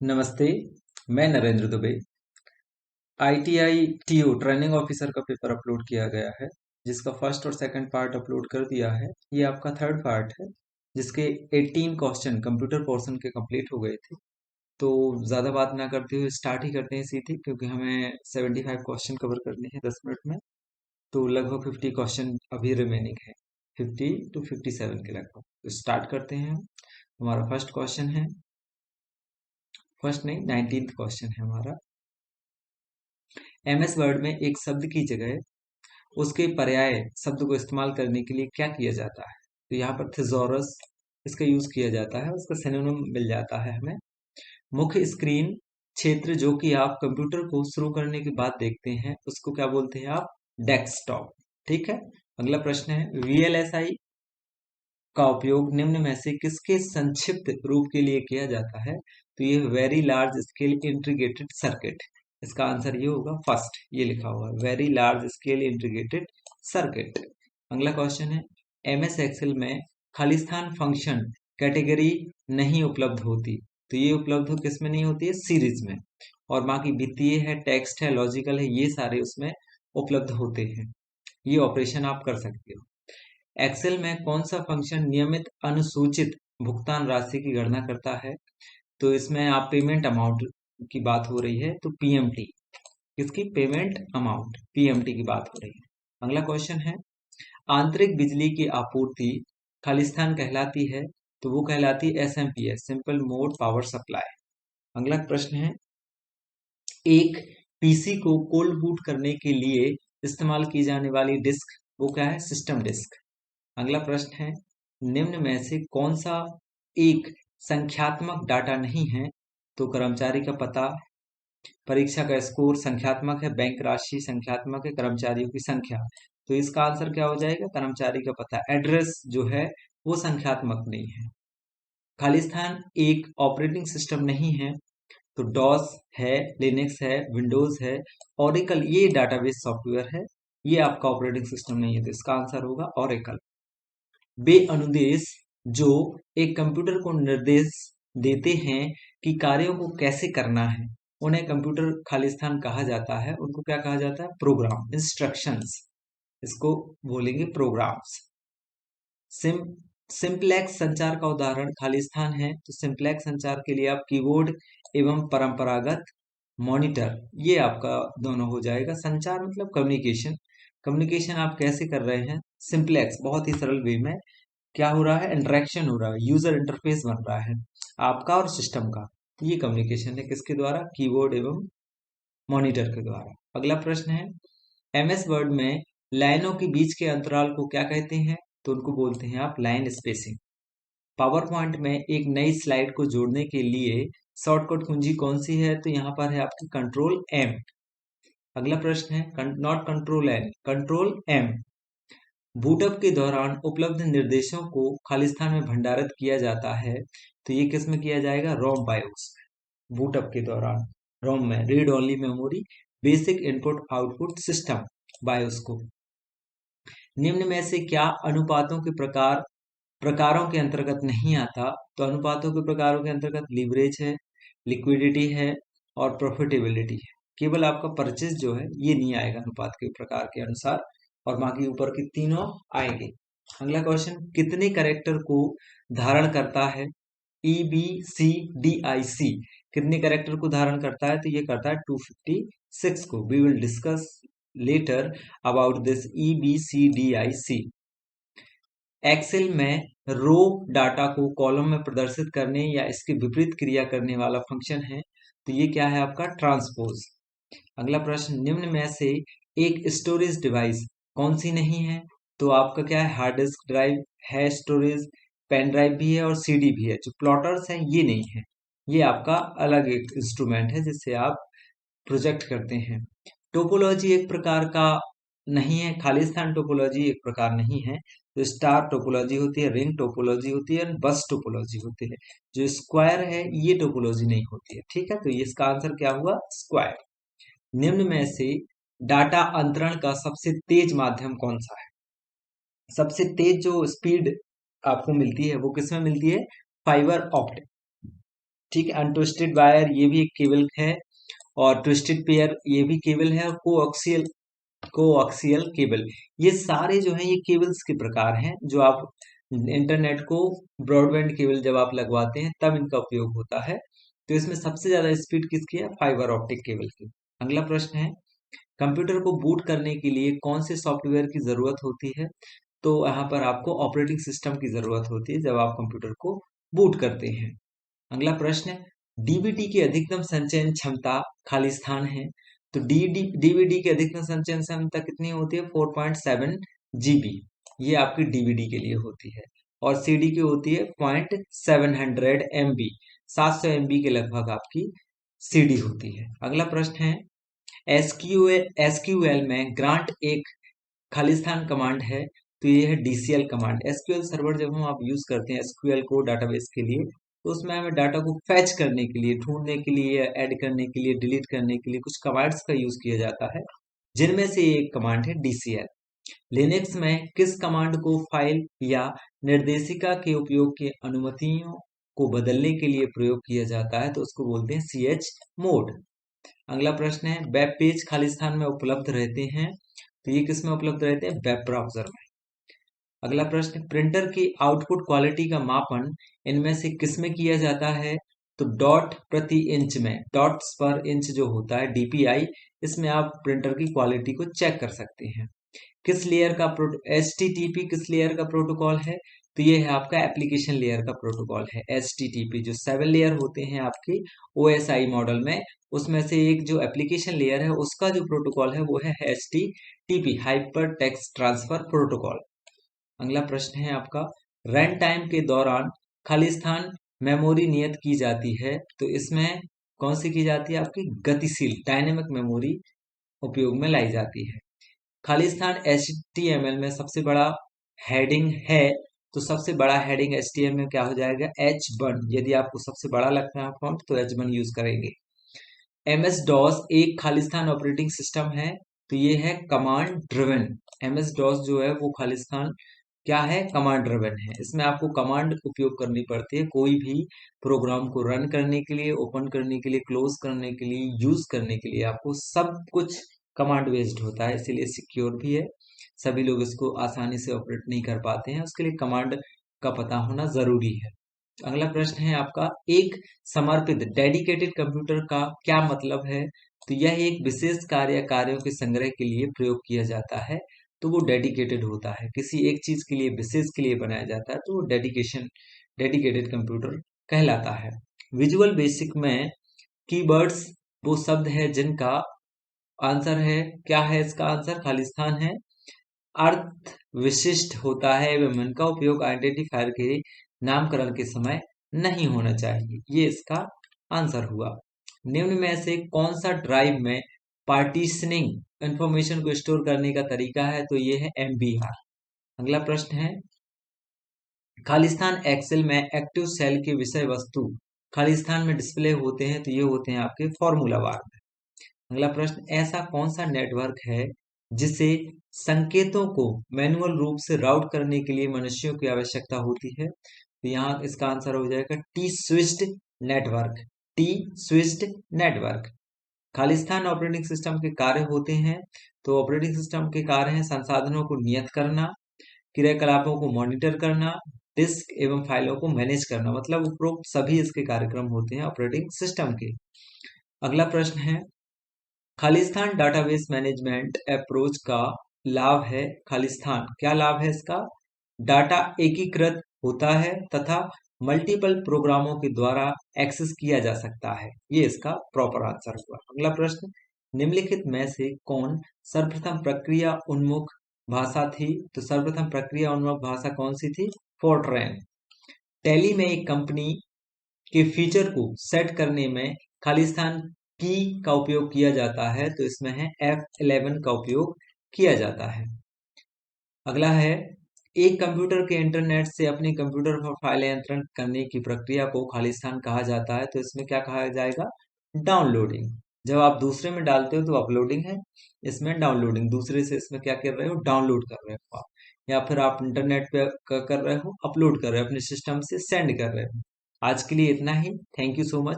नमस्ते। मैं Narendra Dubey. ITI TO training officer का पेपर अपलोड किया गया है, जिसका फर्स्ट और सेकंड पार्ट अपलोड कर दिया है। ये आपका थर्ड पार्ट है, जिसके 18 क्वेश्चन कंप्यूटर पोर्शन के कंप्लीट हो गए थे। तो ज़्यादा बात ना करते हुए स्टार्ट ही करते हैं सीधे, क्योंकि हमें 75 क्वेश्चन कवर करने हैं 10 मिनट में। तो लगभग 50 क्वेश्चन अभी रिमेनिंग है, 50 to 57 के लगभग। तो स्टार्ट करते हैं। हमारा फर्स्ट क्वेश्चन है, फर्स्ट नहीं 19th क्वेश्चन है हमारा। एमएस वर्ड में एक शब्द की जगह उसके पर्याय शब्द को इस्तेमाल करने के लिए क्या किया जाता है? तो यहाँ पर थिजोरस इसका यूज किया जाता है, उसका सिनोनिम मिल जाता है हमें। मुख्य स्क्रीन क्षेत्र जो कि आप कंप्यूटर को शुरू करने के बाद देखते हैं, उसको क्या बोलते हैं आप? डेस्कटॉप। ठीक है। अगला प्रश्न है, वीएलएसआई का उपयोग निम्न में से किसके संक्षिप्त रूप के लिए किया जाता है? तो ये very large scale integrated circuit. इसका आंसर ये होगा फर्स्ट, ये लिखा हुआ है very large scale integrated circuit. अगला क्वेश्चन है, एमएस एक्सेल में खालिस्तान फंक्शन कैटेगरी नहीं उपलब्ध होती। तो ये उपलब्ध किस में नहीं होती है? सीरीज में। और बाकी वित्तीय है, टेक्स्ट है, लॉजिकल है, ये सारे उसमें उपलब्ध होते हैं। ये ऑपरेशन आप कर सकते हो। एक्सेल में कौन सा फंक्शन नियमित अनुसूचित भुगतान राशि की गणना करता है? तो इसमें आप पेमेंट अमाउंट की बात हो रही है, तो पीएमटी। किसकी? पेमेंट अमाउंट, पीएमटी की बात हो रही है। अगला क्वेश्चन है, आंतरिक बिजली की आपूर्ति खालिस्तान कहलाती है, तो वो कहलाती है SMPS, simple mode power supply. अगला प्रश्न है, एक पीसी को कोल्ड बूट करने के लिए इस्तेमाल की जाने वाली डिस्क, वो क्या है? System disk. अगला प्रश्न है, निम्न में से कौन सा एक संख्यात्मक डाटा नहीं है? तो कर्मचारी का पता, परीक्षा का स्कोर संख्यात्मक है, बैंक राशि संख्यात्मक है, कर्मचारियों की संख्या। तो इसका आंसर क्या हो जाएगा? कर्मचारी का पता। एड्रेस जो है वो संख्यात्मक नहीं है। खालिस्तान एक ऑपरेटिंग सिस्टम नहीं है, तो डॉस है, लिनक्स है, विंडोज है, ओरेकल ये डाटाबेस सॉफ्टवेयर है, ये आपका ऑपरेटिंग सिस्टम नहीं है। तो इसका आंसर होगा ओरेकल। वे अनुदेश जो एक कंप्यूटर को निर्देश देते हैं कि कार्यों को कैसे करना है, उन्हें कंप्यूटर खालिस्तान कहा जाता है। उनको क्या कहा जाता है? प्रोग्राम, इंस्ट्रक्शंस, इसको बोलेंगे प्रोग्राम्स। सिम सिंप्लेक्स संचार का उदाहरण खालिस्तान है, तो सिंप्लेक्स संचार के लिए आप कीबोर्ड एवं परंपरागत मॉनिटर, ये आपका दोनों हो जाएगा। संचार मतलब कम्युनिकेशन, कम्युनिकेशन आप कैसे कर रहे हैं? सिंप्लेक्स बहुत ही सरल वे में क्या हो रहा है? इंटरेक्शन हो रहा है, यूजर इंटरफेस बन रहा है आपका और सिस्टम का। ये कम्युनिकेशन है किसके द्वारा? कीबोर्ड एवं मॉनिटर के द्वारा। अगला प्रश्न है, एमएस वर्ड में लाइनों के बीच के अंतराल को क्या कहते हैं? तो उनको बोलते हैं आप लाइन स्पेसिंग। पावर पॉइंट में एक नई स्लाइड को जोड़ने के लिए शॉर्टकट कुंजी कौन सी है? तो यहाँ पर है आपकी कंट्रोल एम। अगला प्रश्न है, not control N, control M. Boot up के दौरान उपलब्ध निर्देशों को खालिस्तान में भंडारित किया जाता है, तो ये किस में किया जाएगा? रोम बायोस। बूटअप के दौरान रोम में read only memory, basic input output system, BIOS को। निम्न में से क्या अनुपातों के प्रकारों के अंतर्गत नहीं आता? तो अनुपातों के प्रकारों के अंतर्गत लीवरेज है, लिक्विडिटी है और प्रॉफिटेबिलिटी है। केवल आपका परचेज जो है ये नहीं आएगा अनुपात के प्रकार के अनुसार, और बाकी ऊपर के तीनों आएंगे। अगला क्वेश्चन, कितने कैरेक्टर को धारण करता है EBCDIC? कितने कैरेक्टर को धारण करता है? तो ये करता है 256 को। We will discuss later about this EBCDIC। Excel में रो डाटा को कॉलम में प्रदर्शित करने या इसके विपरीत क्रिया करने वाला फंक्शन है, तो ये क्या है आपका? ट्रांसपोज। अगला प्रश्न, निम्न में से एक स्टोरेज डिवाइस कौन सी नहीं है? तो आपका क्या है? हार्ड डिस्क ड्राइव है, स्टोरेज पेन ड्राइव भी है और सीडी भी है। जो प्लॉटर्स हैं ये नहीं है, ये आपका अलग एक इंस्ट्रूमेंट है जिससे आप प्रोजेक्ट करते हैं। टोपोलॉजी एक प्रकार का नहीं है, खालिस्तान टोपोलॉजी एक प्रकार नहीं है। तो स्टार टोपोलॉजी होती है, रिंग टोपोलॉजी होती है, बस टोपोलॉजी होती है। जो स्क्वायर है ये टोपोलॉजी नहीं होती है। ठीक है, तो ये इसका आंसर क्या हुआ? स्क्वायर। निम्न में से डाटा अंतरण का सबसे तेज माध्यम कौन सा है? सबसे तेज जो स्पीड आपको मिलती है वो किसमें मिलती है? Fibre optic. ठीक है। अनट्विस्टेड वायर ये भी एक केबल है, और ट्विस्टेड पेयर ये भी केबल है, और कोअक्सियल केबल, ये सारे जो हैं ये केबल्स के प्रकार हैं जो आप इंटरनेट को ब्रॉडबैंड केबल जब आप लगवाते हैं तब इनका उपयोग होता है। तो इसमें सबसे ज्यादा स्पीड किसकी है? फाइबर ऑप्टिक केबल की। अगला प्रश्न है, कंप्यूटर को बूट करने के लिए कौन से सॉफ्टवेयर की जरूरत होती है? तो यहाँ पर आपको ऑपरेटिंग सिस्टम की जरूरत होती है जब आप कंप्यूटर को बूट करते हैं। अगला प्रश्न है, डीवीडी की अधिकतम संचयन क्षमता खाली स्थान है। तो डीवीडी की अधिकतम संचयन क्षमता कितनी होती है? 4.7 GB। ये आपकी डीवीडी के लिए होती है। और सीडी की होती है 0.700 MB, 700 MB के लगभग आपकी सीडी होती है। अगला प्रश्न है, एसक्यूएल में ग्रांट एक खालिस्तान कमांड है, तो ये है डीसीएल कमांड। एसक्यूएल सर्वर जब हम आप यूज करते हैं एसक्यूएल को डाटाबेस के लिए, तो उसमें हमें डाटा को फेच करने के लिए, ढूंढने के लिए, ऐड करने के लिए, डिलीट करने के लिए कुछ कमांड्स का यूज किया जाता है, जिनमें से एक कमांड है डीसीएल। लिनक्स में किस कमांड को फाइल या निर्देशिका के उपयोग की अनुमतियों को बदलने के लिए प्रयोग किया जाता है? तो उसको बोलते हैं ch मोड। अगला प्रश्न है, वेब पेज खालिस्तान में उपलब्ध रहते हैं, तो ये किस में उपलब्ध रहते हैं? वेब ब्राउजर में। अगला प्रश्न, प्रिंटर की आउटपुट क्वालिटी का मापन इनमें से किस में किया जाता है? तो डॉट प्रति इंच में, डॉट्स पर इंच जो होता है डीपीआई, इसमें आप प्रिंटर की क्वालिटी को चेक कर सकते हैं। किस लेयर का HTTP किस लेयर का प्रोटोकॉल है? तो ये है आपका एप्लीकेशन लेयर का प्रोटोकॉल है HTTP। जो 7 लेयर होते हैं आपके OSI मॉडल में, उसमें से एक जो एप्लीकेशन लेयर है उसका जो प्रोटोकॉल है वो है HTTP, hyper text transfer protocol. अगला प्रश्न है आपका, रन टाइम के दौरान खालिस्तान मेमोरी नियत की जाती है, तो इसमें कौन सी की जाती है? आपकी गतिशील डायनेमिक मेमोरी उपयोग में लाई जाती है। खालिस्तान HTML में सबसे बड़ा हेडिंग है, तो सबसे बड़ा हेडिंग HTML में क्या हो जाएगा? H1। यदि आपको सबसे बड़ा लगता है फॉन्ट तो H1 यूज करेंगे। MS DOS एक खालिस्तान ऑपरेटिंग सिस्टम है, तो ये है कमांड ड्रिवन। MS DOS जो है वो खालिस्तान क्या है? कमांड ड्रिवन है। इसमें आपको कमांड उपयोग करनी पड़ती है कोई भी प्रोग्राम को रन करने के लिए, ओपन करने के लिए, क्लोज करने के लिए, यूज करने के लिए, आपको सब कुछ कमांड बेस्ड होता है, इसीलिए सिक्योर भी है। सभी लोग इसको आसानी से ऑपरेट नहीं कर पाते हैं, उसके लिए कमांड का पता होना जरूरी है। अगला प्रश्न है आपका, एक समर्पित डेडिकेटेड कंप्यूटर का क्या मतलब है? तो यह एक विशेष कार्यों के संग्रह के लिए प्रयोग किया जाता है, तो वो डेडिकेटेड होता है। किसी एक चीज के लिए, विशेष के लिए बनाया जाता है, तो वो डेडिकेटेड कंप्यूटर कहलाता है। विजुअल बेसिक में कीवर्ड्स वो शब्द है जिनका आंसर है, क्या है इसका आंसर? खालिस्तान है। अर्थ विशिष्ट होता है एवं इनका उपयोग आइडेंटिफायर के नामकरण के समय नहीं होना चाहिए, ये इसका आंसर हुआ। निम्न में से कौन सा ड्राइव में पार्टीशनिंग इंफॉर्मेशन को स्टोर करने का तरीका है? तो ये है MBR। अगला प्रश्न है, खालिस्तान एक्सेल में एक्टिव सेल की विषय वस्तु खालिस्तान में डिस्प्ले होते हैं, तो ये होते हैं आपके फॉर्मूला बार में। अगला प्रश्न, ऐसा कौन सा नेटवर्क है जिसे संकेतों को मैनुअल रूप से राउट करने के लिए मनुष्यों की आवश्यकता होती है? तो यहाँ इसका आंसर हो जाएगा T switched network. T switched network. Khalistan operating system के कार्य होते हैं, तो ऑपरेटिंग सिस्टम के कार्य हैं संसाधनों को नियत करना, क्रियाकलापों को मॉनिटर करना, डिस्क एवं फाइलों को मैनेज करना, मतलब उपरोक्त सभी इसके कार्यक्रम होते हैं ऑपरेटिंग सिस्टम के। अगला प्रश्न है, खालिस्तान डाटाबेस मैनेजमेंट अप्रोच का लाभ है। खालिस्तान क्या लाभ है इसका? डाटा एकीकृत होता है तथा मल्टीपल प्रोग्रामों के द्वारा एक्सेस किया जा सकता है, ये इसका प्रॉपर आंसर हुआ। अगला प्रश्न, निम्नलिखित में से कौन सर्वप्रथम प्रक्रिया उन्मुख भाषा थी? तो सर्वप्रथम प्रक्रिया उन्मुख भाषा कौन सी थी? फोर्ट्रैन। टैली में एक कंपनी के फीचर को सेट करने में खालिस्तान की का उपयोग किया जाता है, तो इसमें है F11 का उपयोग किया जाता है। अगला है, एक कंप्यूटर के इंटरनेट से अपने कंप्यूटर पर फाइल नियंत्रण करने की प्रक्रिया को खालिस्तान कहा जाता है, तो इसमें क्या कहा जाएगा? डाउनलोडिंग। जब आप दूसरे में डालते हो तो अपलोडिंग है, इसमें डाउनलोडिंग, दूसरे से इसमें क्या कर रहे हो? डाउनलोड कर रहे हो आप, या फिर आप इंटरनेट पे कर रहे हो, अपलोड कर रहे हो, अपने सिस्टम से सेंड कर रहे हो। आज के लिए इतना ही। Thank you so much.